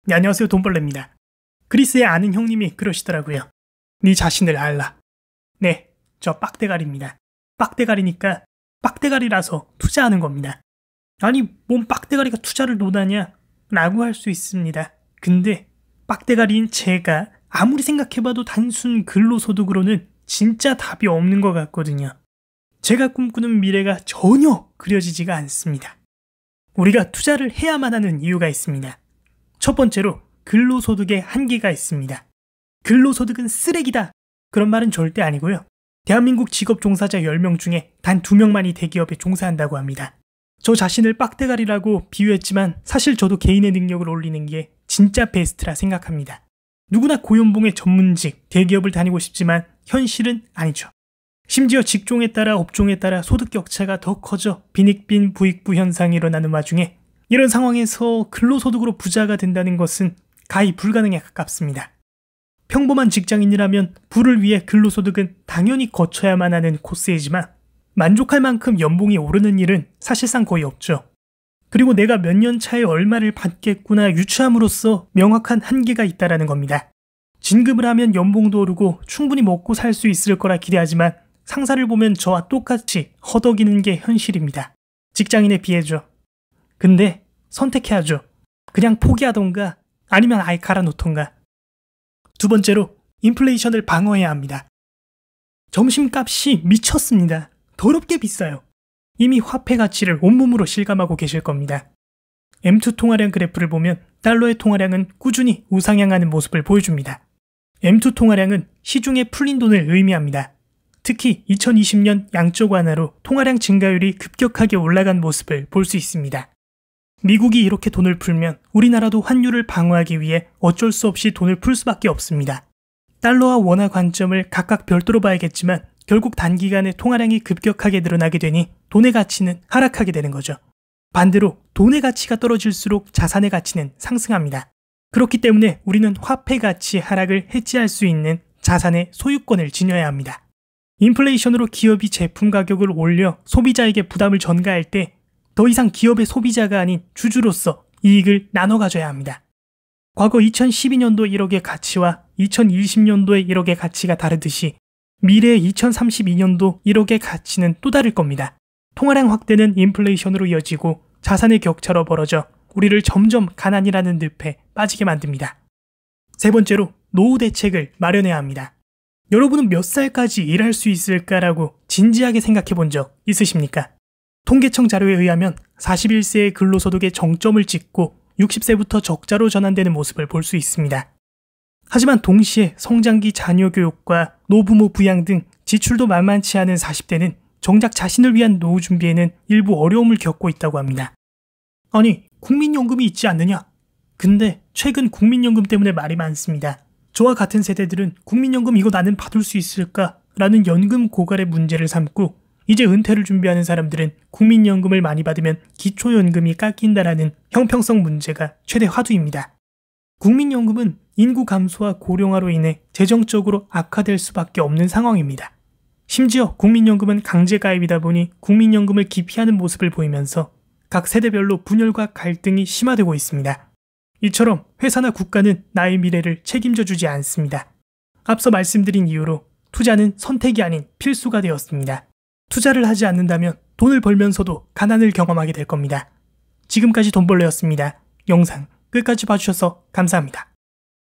네, 안녕하세요. 돈벌레입니다. 그리스의 아는 형님이 그러시더라고요. 네 자신을 알라. 네, 저 빡대가리입니다. 빡대가리니까 빡대가리라서 투자하는 겁니다. 아니, 뭔 빡대가리가 투자를 못하냐? 라고 할 수 있습니다. 근데 빡대가리인 제가 아무리 생각해봐도 단순 근로소득으로는 진짜 답이 없는 것 같거든요. 제가 꿈꾸는 미래가 전혀 그려지지가 않습니다. 우리가 투자를 해야만 하는 이유가 있습니다. 첫 번째로 근로소득의 한계가 있습니다. 근로소득은 쓰레기다. 그런 말은 절대 아니고요. 대한민국 직업 종사자 10명 중에 단 2명만이 대기업에 종사한다고 합니다. 저 자신을 빡대가리라고 비유했지만 사실 저도 개인의 능력을 올리는 게 진짜 베스트라 생각합니다. 누구나 고연봉의 전문직, 대기업을 다니고 싶지만 현실은 아니죠. 심지어 직종에 따라 업종에 따라 소득 격차가 더 커져 빈익빈 부익부 현상이 일어나는 와중에 이런 상황에서 근로소득으로 부자가 된다는 것은 가히 불가능에 가깝습니다. 평범한 직장인이라면 부를 위해 근로소득은 당연히 거쳐야만 하는 코스이지만 만족할 만큼 연봉이 오르는 일은 사실상 거의 없죠. 그리고 내가 몇 년 차에 얼마를 받겠구나 유추함으로써 명확한 한계가 있다는 겁니다. 진급을 하면 연봉도 오르고 충분히 먹고 살 수 있을 거라 기대하지만 상사를 보면 저와 똑같이 허덕이는 게 현실입니다. 직장인에 비해죠. 근데 선택해야죠. 그냥 포기하던가 아니면 아예 갈아놓던가. 두 번째로 인플레이션을 방어해야 합니다. 점심값이 미쳤습니다. 더럽게 비싸요. 이미 화폐 가치를 온몸으로 실감하고 계실 겁니다. M2 통화량 그래프를 보면 달러의 통화량은 꾸준히 우상향하는 모습을 보여줍니다. M2 통화량은 시중에 풀린 돈을 의미합니다. 특히 2020년 양적 완화로 통화량 증가율이 급격하게 올라간 모습을 볼 수 있습니다. 미국이 이렇게 돈을 풀면 우리나라도 환율을 방어하기 위해 어쩔 수 없이 돈을 풀 수밖에 없습니다. 달러와 원화 관점을 각각 별도로 봐야겠지만 결국 단기간에 통화량이 급격하게 늘어나게 되니 돈의 가치는 하락하게 되는 거죠. 반대로 돈의 가치가 떨어질수록 자산의 가치는 상승합니다. 그렇기 때문에 우리는 화폐 가치 하락을 해지할 수 있는 자산의 소유권을 지녀야 합니다. 인플레이션으로 기업이 제품 가격을 올려 소비자에게 부담을 전가할 때 더 이상 기업의 소비자가 아닌 주주로서 이익을 나눠 가져야 합니다. 과거 2012년도 1억의 가치와 2020년도의 1억의 가치가 다르듯이 미래의 2032년도 1억의 가치는 또 다를 겁니다. 통화량 확대는 인플레이션으로 이어지고 자산의 격차로 벌어져 우리를 점점 가난이라는 늪에 빠지게 만듭니다. 세 번째로 노후 대책을 마련해야 합니다. 여러분은 몇 살까지 일할 수 있을까라고 진지하게 생각해 본 적 있으십니까? 통계청 자료에 의하면 41세의 근로소득의 정점을 찍고 60세부터 적자로 전환되는 모습을 볼 수 있습니다. 하지만 동시에 성장기 자녀 교육과 노부모 부양 등 지출도 만만치 않은 40대는 정작 자신을 위한 노후 준비에는 일부 어려움을 겪고 있다고 합니다. 아니, 국민연금이 있지 않느냐? 근데 최근 국민연금 때문에 말이 많습니다. 저와 같은 세대들은 국민연금 이거 나는 받을 수 있을까? 라는 연금 고갈의 문제를 삼고 이제 은퇴를 준비하는 사람들은 국민연금을 많이 받으면 기초연금이 깎인다라는 형평성 문제가 최대 화두입니다. 국민연금은 인구 감소와 고령화로 인해 재정적으로 악화될 수밖에 없는 상황입니다. 심지어 국민연금은 강제가입이다 보니 국민연금을 기피하는 모습을 보이면서 각 세대별로 분열과 갈등이 심화되고 있습니다. 이처럼 회사나 국가는 나의 미래를 책임져 주지 않습니다. 앞서 말씀드린 이유로 투자는 선택이 아닌 필수가 되었습니다. 투자를 하지 않는다면 돈을 벌면서도 가난을 경험하게 될 겁니다. 지금까지 돈벌레였습니다. 영상 끝까지 봐주셔서 감사합니다.